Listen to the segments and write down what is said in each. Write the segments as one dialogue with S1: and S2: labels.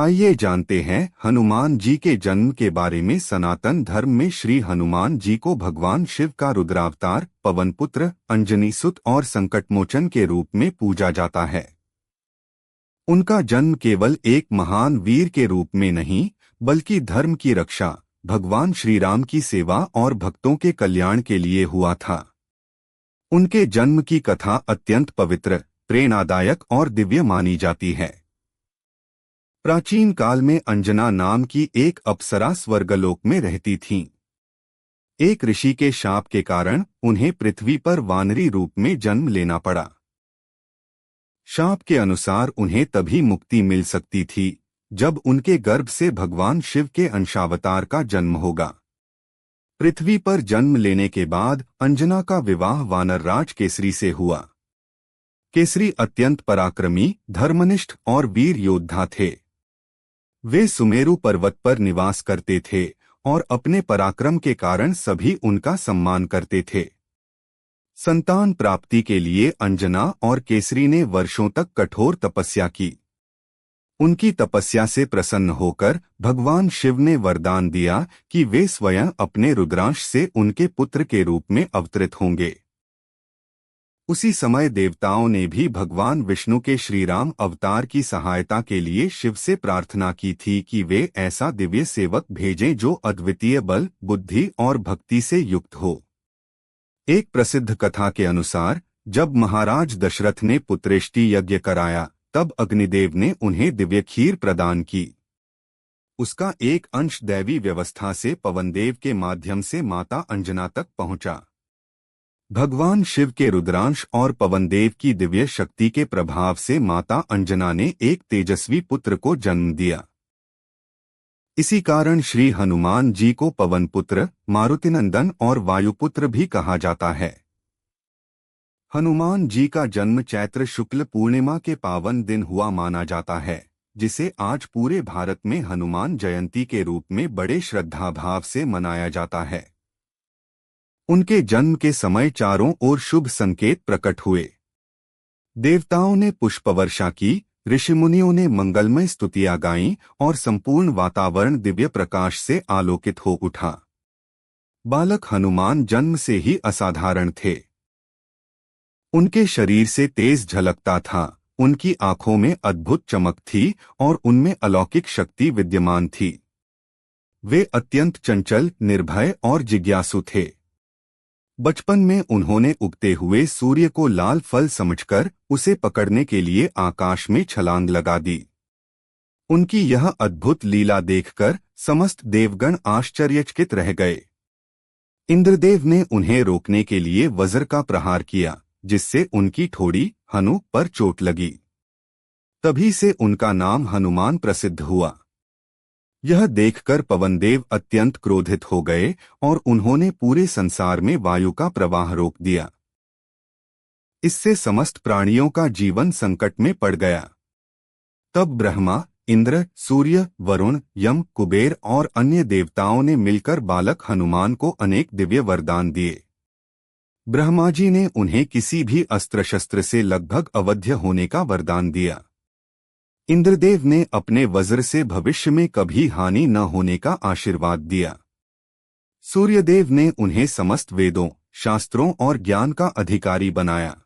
S1: आइए जानते हैं हनुमान जी के जन्म के बारे में। सनातन धर्म में श्री हनुमान जी को भगवान शिव का रुद्रावतार, पवनपुत्र, अंजनी सुत और संकटमोचन के रूप में पूजा जाता है। उनका जन्म केवल एक महान वीर के रूप में नहीं, बल्कि धर्म की रक्षा, भगवान श्री राम की सेवा और भक्तों के कल्याण के लिए हुआ था। उनके जन्म की कथा अत्यंत पवित्र, प्रेरणादायक और दिव्य मानी जाती है। प्राचीन काल में अंजना नाम की एक अप्सरा स्वर्गलोक में रहती थीं। एक ऋषि के शाप के कारण उन्हें पृथ्वी पर वानरी रूप में जन्म लेना पड़ा। शाप के अनुसार उन्हें तभी मुक्ति मिल सकती थी जब उनके गर्भ से भगवान शिव के अंशावतार का जन्म होगा। पृथ्वी पर जन्म लेने के बाद अंजना का विवाह वानरराज केसरी से हुआ। केसरी अत्यंत पराक्रमी, धर्मनिष्ठ और वीर योद्धा थे। वे सुमेरु पर्वत पर निवास करते थे और अपने पराक्रम के कारण सभी उनका सम्मान करते थे। संतान प्राप्ति के लिए अंजना और केसरी ने वर्षों तक कठोर तपस्या की। उनकी तपस्या से प्रसन्न होकर भगवान शिव ने वरदान दिया कि वे स्वयं अपने रुद्रांश से उनके पुत्र के रूप में अवतरित होंगे। उसी समय देवताओं ने भी भगवान विष्णु के श्रीराम अवतार की सहायता के लिए शिव से प्रार्थना की थी कि वे ऐसा दिव्य सेवक भेजें जो अद्वितीय बल, बुद्धि और भक्ति से युक्त हो। एक प्रसिद्ध कथा के अनुसार जब महाराज दशरथ ने पुत्रेष्टि यज्ञ कराया, तब अग्निदेव ने उन्हें दिव्य खीर प्रदान की। उसका एक अंश दैवी व्यवस्था से पवनदेव के माध्यम से माता अंजना तक पहुंचा। भगवान शिव के रुद्रांश और पवनदेव की दिव्य शक्ति के प्रभाव से माता अंजना ने एक तेजस्वी पुत्र को जन्म दिया। इसी कारण श्री हनुमान जी को पवनपुत्र, मारुतिनंदन और वायुपुत्र भी कहा जाता है। हनुमान जी का जन्म चैत्र शुक्ल पूर्णिमा के पावन दिन हुआ माना जाता है, जिसे आज पूरे भारत में हनुमान जयंती के रूप में बड़े श्रद्धाभाव से मनाया जाता है। उनके जन्म के समय चारों ओर शुभ संकेत प्रकट हुए। देवताओं ने पुष्पवर्षा की, ऋषिमुनियों ने मंगलमय स्तुतियां गाईं और संपूर्ण वातावरण दिव्य प्रकाश से आलोकित हो उठा। बालक हनुमान जन्म से ही असाधारण थे। उनके शरीर से तेज झलकता था, उनकी आंखों में अद्भुत चमक थी और उनमें अलौकिक शक्ति विद्यमान थी। वे अत्यंत चंचल, निर्भय और जिज्ञासु थे। बचपन में उन्होंने उगते हुए सूर्य को लाल फल समझकर उसे पकड़ने के लिए आकाश में छलांग लगा दी। उनकी यह अद्भुत लीला देखकर समस्त देवगण आश्चर्यचकित रह गए। इंद्रदेव ने उन्हें रोकने के लिए वज्र का प्रहार किया, जिससे उनकी ठोड़ी हनु पर चोट लगी। तभी से उनका नाम हनुमान प्रसिद्ध हुआ। यह देखकर पवनदेव अत्यंत क्रोधित हो गए और उन्होंने पूरे संसार में वायु का प्रवाह रोक दिया। इससे समस्त प्राणियों का जीवन संकट में पड़ गया। तब ब्रह्मा, इंद्र, सूर्य, वरुण, यम, कुबेर और अन्य देवताओं ने मिलकर बालक हनुमान को अनेक दिव्य वरदान दिए। ब्रह्मा जी ने उन्हें किसी भी अस्त्र शस्त्र से लगभग अवध्य होने का वरदान दिया। इंद्रदेव ने अपने वज्र से भविष्य में कभी हानि न होने का आशीर्वाद दिया। सूर्यदेव ने उन्हें समस्त वेदों, शास्त्रों और ज्ञान का अधिकारी बनाया।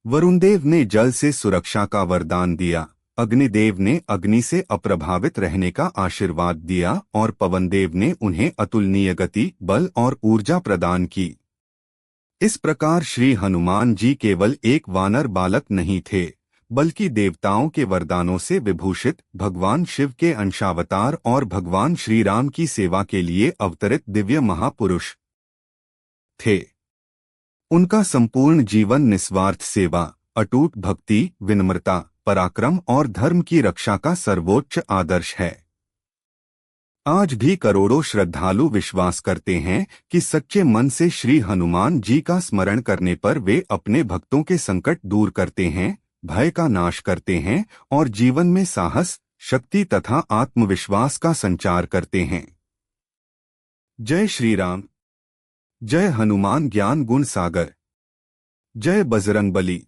S1: वरुणदेव ने जल से सुरक्षा का वरदान दिया। अग्निदेव ने अग्नि से अप्रभावित रहने का आशीर्वाद दिया और पवनदेव ने उन्हें अतुलनीय गति, बल और ऊर्जा प्रदान की। इस प्रकार श्री हनुमान जी केवल एक वानर बालक नहीं थे, बल्कि देवताओं के वरदानों से विभूषित, भगवान शिव के अंशावतार और भगवान श्री राम की सेवा के लिए अवतरित दिव्य महापुरुष थे। उनका संपूर्ण जीवन निस्वार्थ सेवा, अटूट भक्ति, विनम्रता, पराक्रम और धर्म की रक्षा का सर्वोच्च आदर्श है। आज भी करोड़ों श्रद्धालु विश्वास करते हैं कि सच्चे मन से श्री हनुमान जी का स्मरण करने पर वे अपने भक्तों के संकट दूर करते हैं, भय का नाश करते हैं और जीवन में साहस, शक्ति तथा आत्मविश्वास का संचार करते हैं। जय श्री राम। जय हनुमान ज्ञान गुण सागर। जय बजरंगबली।